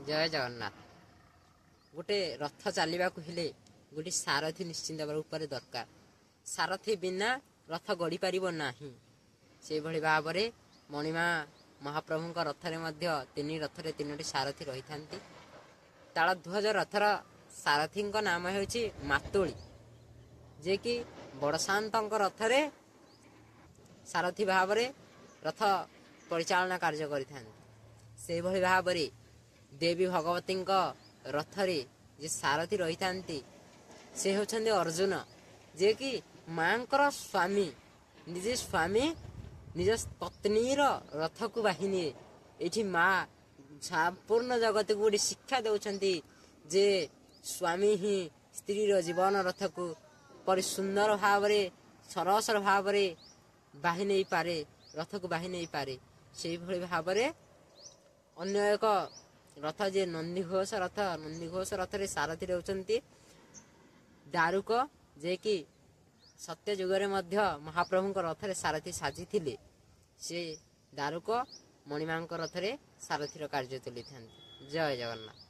जय जगन्नाथ। गोटे रथ चलवाक हेले गोटे सारथी निश्चिंत रूप में दरकार। सारथी बिना रथ गड़ी पार ना। से भली भाव में मणिमा महाप्रभु रथरे तीन रथरे तीनो सारथी रही था। तालध्वज रथर सारथी नाम हो मातोली, जे कि बड़सात रथरे सारथी भाव में रथ परिचालना कार्य करते भाव में देवी भगवती रथरे जे सारथी रही था से होछन्ते अर्जुन, जे कि मांकर स्वामी निजे स्वामी निज पत्नीर रथ को बाहिनी ये माँ संपूर्ण जगत को गोटे शिक्षा दौरान जे स्वामी ही स्त्री जीवन रथ को पर सुंदर भाव सरसर भाव बाहि नहीं पारे, रथ को बाहि नहीं पारे। से भाव में अन्य एक रथ जे नंदीघोष रथ, नंदीघोष रथरे सारथी रहउछन्ति दारुक, जे कि सत्य युगरे मध्य महाप्रभु रथरे सारथी साजी थिले। से दारुक मणिमा रथरे सारथीर कार्य तुली था। जय जगन्नाथ।